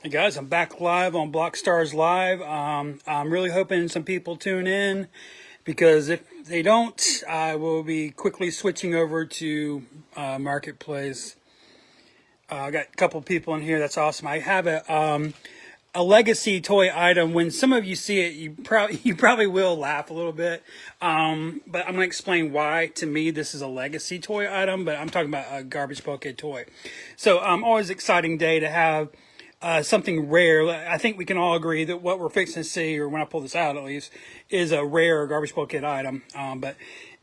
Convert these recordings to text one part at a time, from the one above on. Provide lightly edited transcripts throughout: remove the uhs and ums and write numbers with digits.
Hey guys, I'm back live on Blockstars Live. I'm really hoping some people tune in because if they don't, I will be quickly switching over to Marketplace. I got a couple people in here. That's awesome. I have a legacy toy item. When some of you see it, you probably will laugh a little bit. But I'm gonna explain why. To me, this is a legacy toy item. But I'm talking about a Garbage Pail Kid toy. So always exciting day to have something rare. I think we can all agree that what we're fixing to see, or when I pull this out at least, is a rare Garbage Pail Kid item. But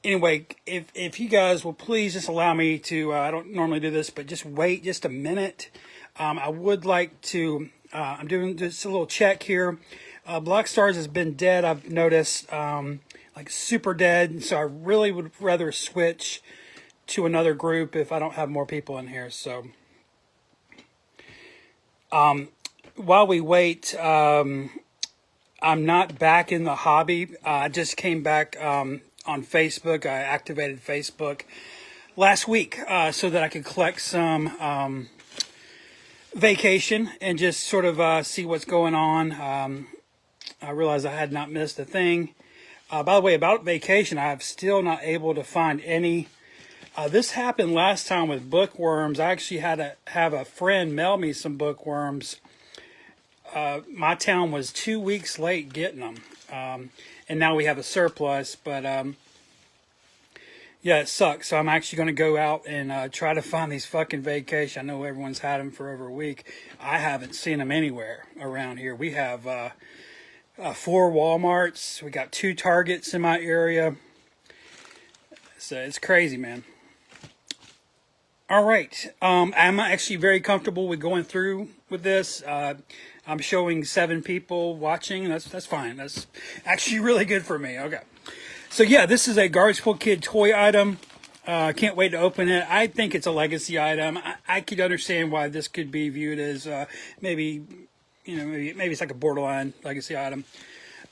anyway, if you guys will please just allow me to, I don't normally do this, but just wait just a minute. I would like to, I'm doing just a little check here. Blockstars has been dead, I've noticed, like super dead. So I really would rather switch to another group if I don't have more people in here. So while we wait, I'm not back in the hobby. I just came back on Facebook. I activated Facebook last week so that I could collect some vacation and just sort of see what's going on. I realized I had not missed a thing. By the way, about vacation, I'm still not able to find any. This happened last time with bookworms. I actually had to have a friend mail me some bookworms. My town was 2 weeks late getting them. And now we have a surplus. But yeah, it sucks. So I'm actually going to go out and try to find these fucking vacation. I know everyone's had them for over a week. I haven't seen them anywhere around here. We have 4 Walmarts. We got 2 Targets in my area. So it's crazy, man. All right, I'm actually very comfortable with going through with this. I'm showing 7 people watching. That's fine. That's actually really good for me. Okay, so yeah, this is a Garbage Pail Kid toy item. Can't wait to open it. I think it's a legacy item. I could understand why this could be viewed as maybe it's like a borderline legacy item.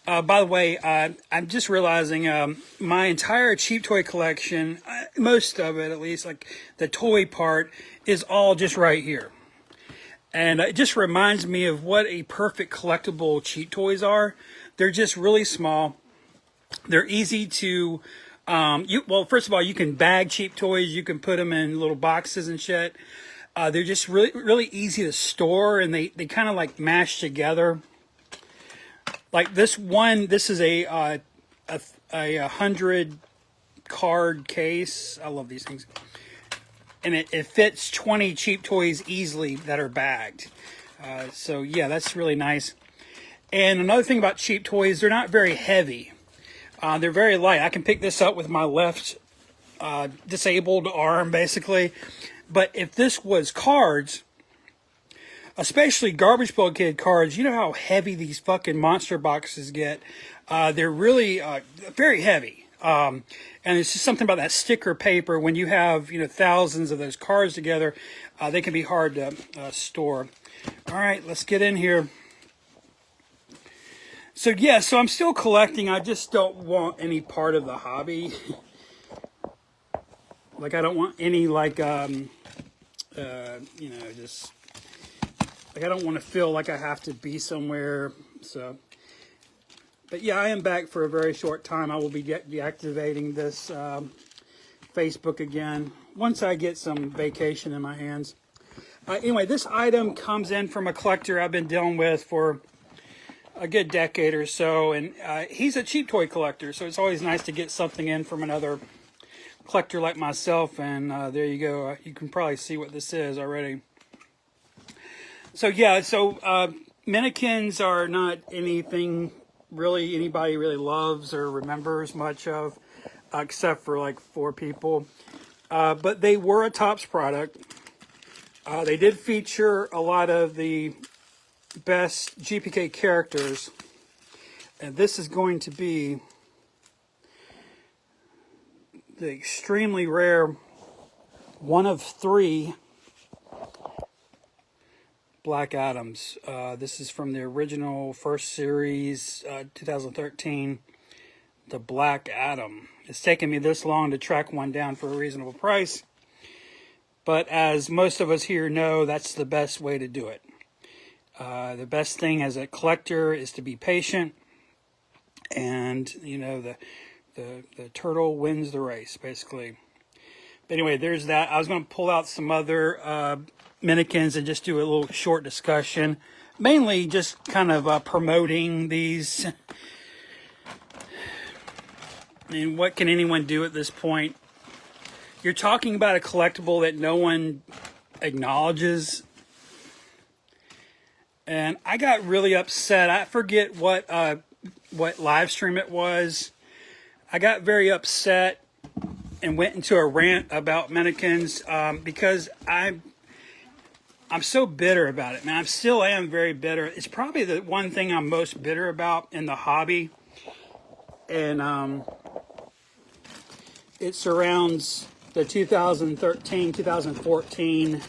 By the way, I'm just realizing my entire cheap toy collection, most of it at least, like the toy part, is all just right here. And it just reminds me of what a perfect collectible cheap toys are. They're just really small. They're easy to, well, first of all, you can bag cheap toys. You can put them in little boxes and shit. They're just really, really easy to store, and they kind of like mash together. Like this one, this is a 100 card case. I love these things. And it fits 20 cheap toys easily that are bagged. So yeah, that's really nice. And another thing about cheap toys, they're not very heavy. They're very light. I can pick this up with my left disabled arm, basically. But if this was cards, especially Garbage Pail Kid cards, you know how heavy these fucking monster boxes get. They're really very heavy. And it's just something about that sticker paper. When you have thousands of those cards together, they can be hard to store. All right, let's get in here. So yeah, so I'm still collecting. I just don't want any part of the hobby. Like I don't want any just. Like I don't want to feel like I have to be somewhere. So, but yeah, I am back for a very short time. I will be deactivating this Facebook again once I get some vacation in my hands. Anyway, this item comes in from a collector I've been dealing with for a good decade or so, and he's a cheap toy collector, so it's always nice to get something in from another collector like myself. And there you go. You can probably see what this is already. So yeah, Minikins are not anything really anybody really loves or remembers much of, except for like 4 people. But they were a Topps product. They did feature a lot of the best GPK characters, and this is going to be the extremely rare one of 3 Black Adams. This is from the original first series, 2013, the Black Adam. It's taken me this long to track one down for a reasonable price, but as most of us here know, that's the best way to do it. The best thing as a collector is to be patient, and you know the turtle wins the race, basically. But anyway, there's that. I was going to pull out some other Minikins and just do a little short discussion, mainly just kind of promoting these. I mean, what can anyone do at this point? You're talking about a collectible that no one acknowledges. And I got really upset. I forget what live stream it was. I got very upset and went into a rant about Minikins because I'm so bitter about it, man. I still am very bitter. It's probably the one thing I'm most bitter about in the hobby. And it surrounds the 2013, 2014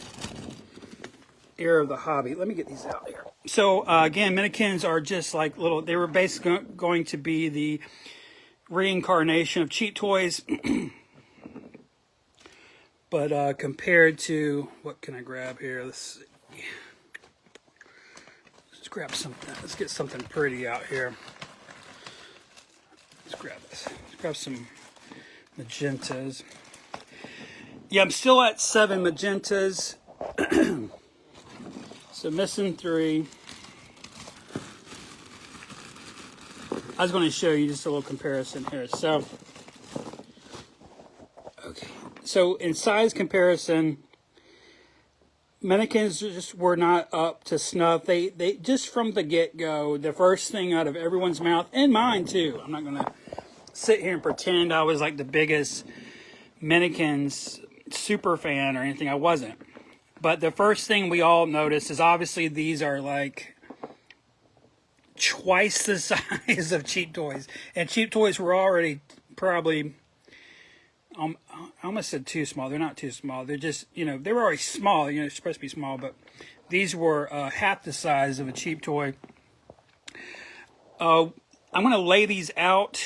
era of the hobby. Let me get these out here. So again, Minikins are just like little, they were basically going to be the reincarnation of cheap toys. But compared to, what can I grab here? Let's see. Let's grab something. Let's get something pretty out here. Let's grab this. Let's grab some magentas. Yeah, I'm still at 7 magentas. So missing 3. I was going to show you just a little comparison here. So, okay. So in size comparison, Minikins just were not up to snuff. They just from the get-go, the first thing out of everyone's mouth, and mine too. I'm not going to sit here and pretend I was like the biggest Minikins super fan or anything. I wasn't. But the first thing we all noticed is obviously these are like twice the size of cheap toys. And cheap toys were already probably, I almost said too small. They're not too small. They're just, you know, they were already small. You know, they're supposed to be small. But these were half the size of a cheap toy. I'm going to lay these out.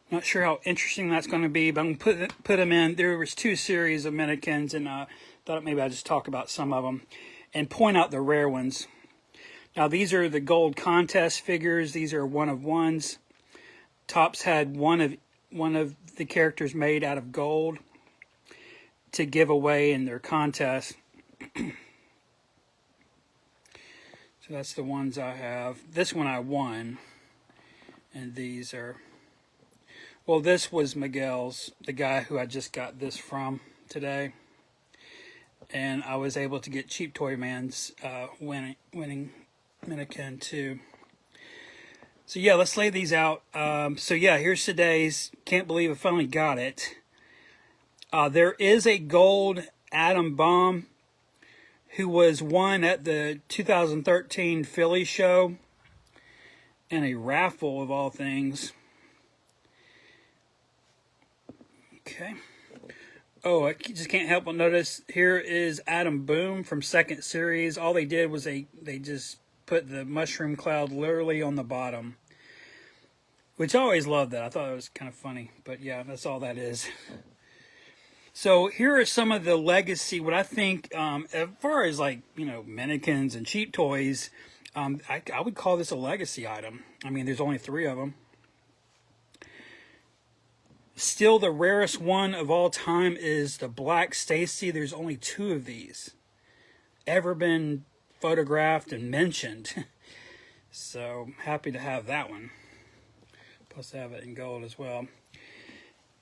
Not sure how interesting that's going to be, but I'm going to put them in. There was 2 series of Minikins, and thought maybe I'd just talk about some of them and point out the rare ones. Now, these are the gold contest figures. These are 1-of-1s. Topps had one of the characters made out of gold to give away in their contest. So that's the ones I have. This one I won, and these are, well, this was Miguel's, the guy who I just got this from today. And I was able to get Cheap Toy Man's winning Minikin too. So yeah, let's lay these out. So yeah, here's today's. Can't believe I finally got it. There is a gold Atom Bomb who was won at the 2013 Philly show in a raffle of all things. Okay. Oh, I just can't help but notice here is Atom Boom from 2nd series. All they did was they just put the mushroom cloud literally on the bottom, which I always loved that. I thought it was kind of funny, but yeah, that's all that is. So here are some of the legacy, what I think, as far as like, you know, Minikins and cheap toys, I would call this a legacy item. I mean, there's only 3 of them. Still, the rarest one of all time is the Black Stacy. There's only 2 of these ever been photographed and mentioned. So, happy to have that one. Plus, I have it in gold as well.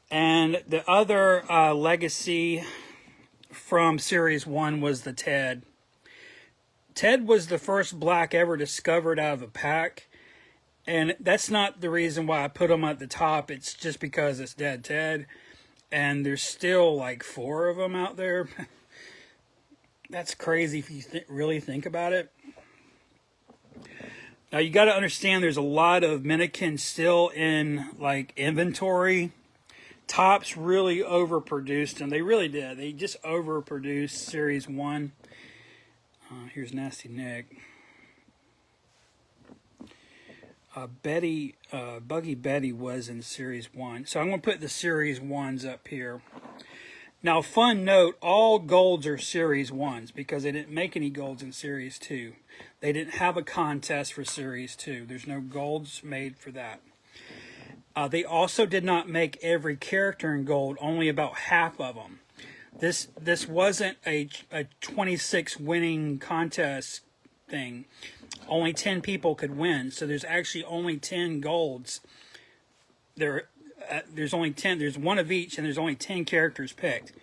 And the other legacy from Series 1 was the Ted. Ted was the first black ever discovered out of a pack. And that's not the reason why I put them at the top. It's just because it's Dead Ted. And there's still like 4 of them out there. That's crazy if you really think about it. Now you got to understand there's a lot of Minikin still in like inventory. Topps really overproduced them. They really did. They just overproduced Series 1. Here's Nasty Nick. Buggy Betty was in Series 1. So I'm going to put the Series 1s up here. Now, fun note, all golds are Series 1s because they didn't make any golds in Series 2. They didn't have a contest for Series 2. There's no golds made for that. They also did not make every character in gold, only about half of them. This wasn't a 26 winning contest thing. Only 10 people could win, so there's actually only 10 golds. There's only 10. There's one of each, and there's only 10 characters picked.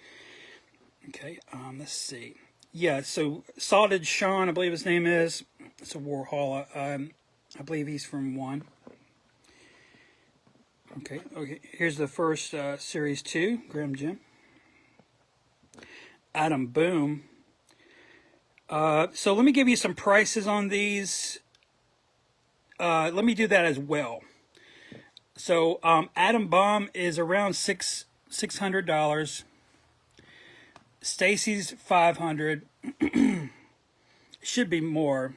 Okay, let's see. Yeah, so Salted Sean, I believe his name is. It's a Warhol. I believe he's from 1. Okay. Here's the first Series 2, Grim Jim. Adam Boom. So let me give you some prices on these. Let me do that as well. So Atom Bomb is around $600. Stacy's $500. Should be more.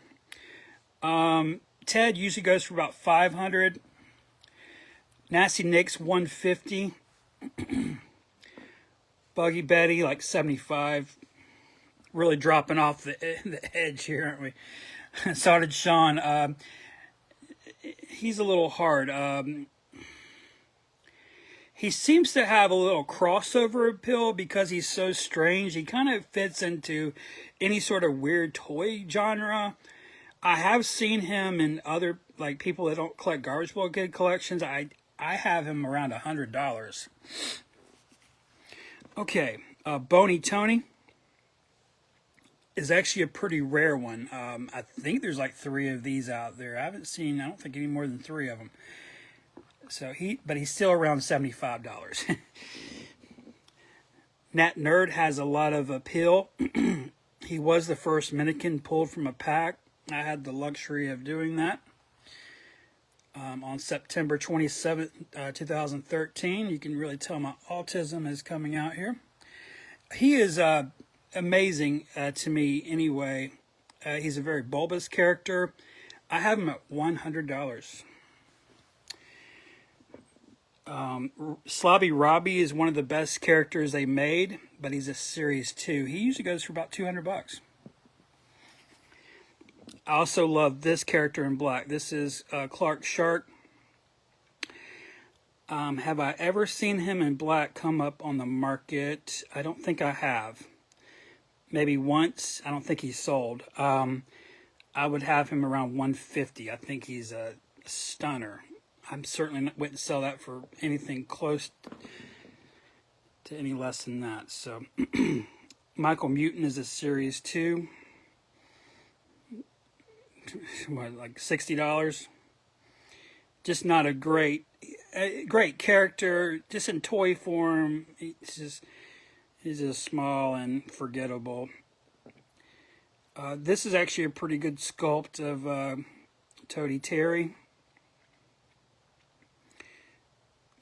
Ted usually goes for about $500. Nasty Nick's $150. Buggy Betty like $75. Really dropping off the edge here, aren't we? Salted Sean, he's a little hard. He seems to have a little crossover appeal because he's so strange. He kind of fits into any sort of weird toy genre. I have seen him in other, like, people that don't collect Garbage Pail Kid collections. I have him around $100. Okay, Boney Tony is actually a pretty rare one. I think there's like 3 of these out there. I don't think any more than 3 of them. So but he's still around $75. Nat Nerd has a lot of appeal. He was the first Minikin pulled from a pack. I had the luxury of doing that. On September 27th, 2013. You can really tell my autism is coming out here. He is amazing to me anyway. He's a very bulbous character. I have him at $100. Slobby Robbie is one of the best characters they made, but he's a Series 2. He usually goes for about $200. I also love this character in black. This is Clark Shark. Have I ever seen him in black come up on the market? I don't think I have. Maybe once. I don't think he's sold. I would have him around $150. I think he's a stunner. I'm certainly wouldn't sell that for anything close to any less than that. So, Michael Mutant is a Series 2. What, like $60? Just not a great character. Just in toy form, he's just small and forgettable. This is actually a pretty good sculpt of Toady Terry.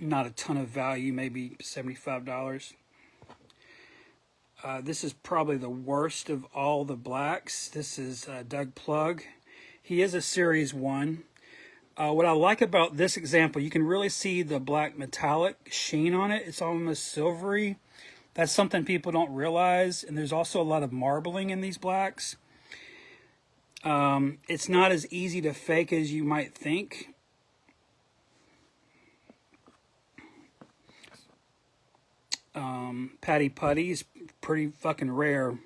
Not a ton of value, maybe $75. This is probably the worst of all the blacks. This is Doug Plug. He is a Series 1. What I like about this example, you can really see the black metallic sheen on it. It's almost silvery. That's something people don't realize. And there's also a lot of marbling in these blacks. It's not as easy to fake as you might think. Patty Putty is pretty fucking rare.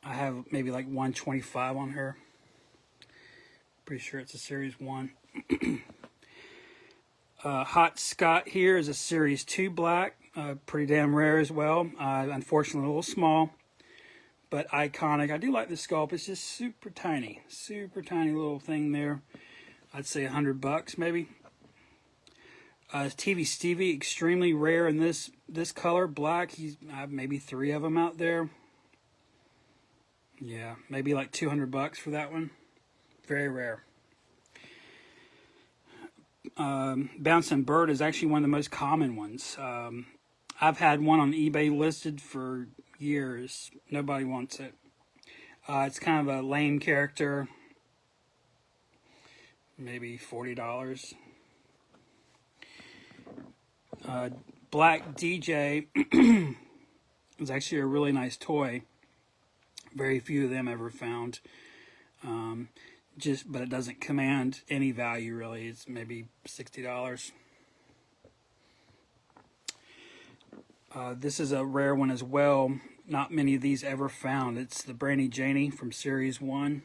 I have maybe like 125 on her. Pretty sure it's a Series 1. Hot Scott here is a Series 2 black. Pretty damn rare as well. Unfortunately a little small, but iconic. I do like the sculpt. It's just super tiny little thing there. I'd say $100 maybe. TV Stevie, extremely rare in this color, black. I have maybe 3 of them out there. Yeah, maybe like $200 for that one. Very rare. Bouncing Bird is actually one of the most common ones. I've had one on eBay listed for years. Nobody wants it. It's kind of a lame character. Maybe $40. Black DJ It's actually a really nice toy. Very few of them ever found. But it doesn't command any value really. It's maybe $60. This is a rare one as well. Not many of these ever found. It's the Brandy Janie from Series 1.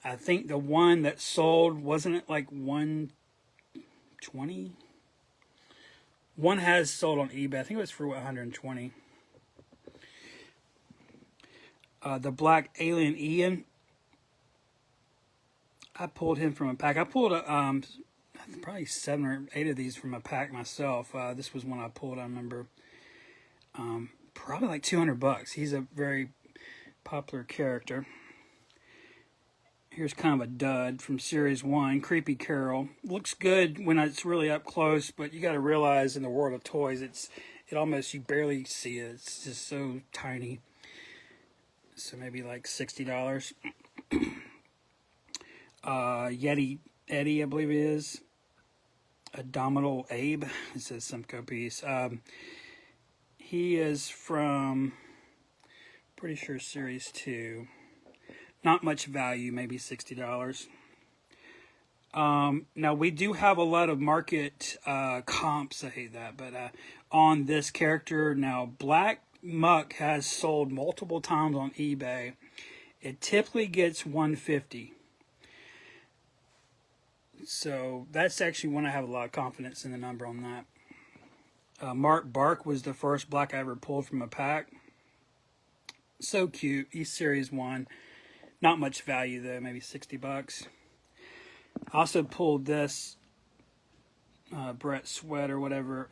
I think the one that sold, wasn't it like 120? One has sold on eBay. I think it was for 120. The Black Alien Ian. I pulled him from a pack. I pulled probably 7 or 8 of these from a pack myself. This was one I pulled, I remember. Probably like $200. He's a very popular character. Here's kind of a dud from Series 1, Creepy Carol. Looks good when it's really up close, but you got to realize in the world of toys, it almost, you barely see it. It's just so tiny. So maybe like $60. Yeti Eddie, I believe it is. Abdominal Abe. It says Simcoe piece. He is from, pretty sure, Series 2. Not much value, maybe $60. Now, we do have a lot of market comps, I hate that, but on this character. Now, Black Muck has sold multiple times on eBay. It typically gets $150. So that's actually one I have a lot of confidence in the number on that. Mark Bark was the first black I ever pulled from a pack. So cute. He's Series 1. Not much value though, maybe $60. I also pulled this Brett Sweat or whatever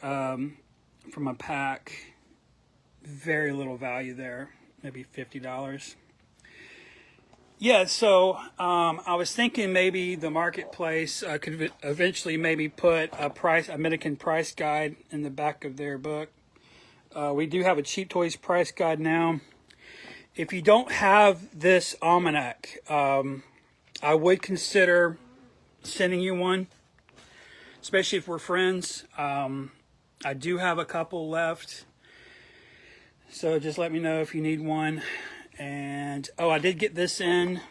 from a pack. Very little value there, maybe $50. Yeah, so I was thinking maybe the marketplace could eventually maybe put a Minikin price guide in the back of their book. We do have a Cheap Toys price guide now. If you don't have this almanac, I would consider sending you one, especially if we're friends. I do have a couple left, so just let me know if you need one. And I did get this in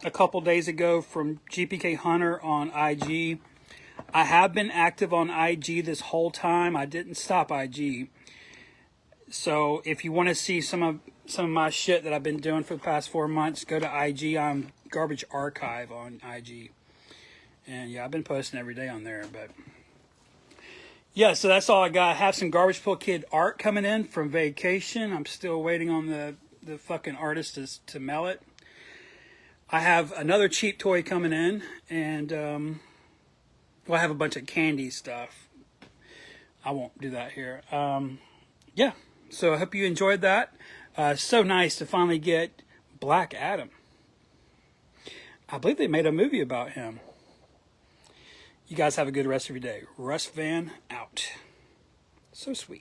a couple days ago from GPK Hunter on IG. I have been active on IG this whole time. I didn't stop IG. So if you want to see some of my shit that I've been doing for the past 4 months, go to IG. I'm Garbage Archive on IG. And yeah, I've been posting every day on there. But yeah, so that's all I got. I have some Garbage Pail Kid art coming in from vacation. I'm still waiting on the fucking artist to mail it. I have another cheap toy coming in, and I have a bunch of candy stuff. I won't do that here. Yeah, so I hope you enjoyed that. So nice to finally get Black Adam. I believe they made a movie about him. You guys have a good rest of your day. Russ Van out. So sweet.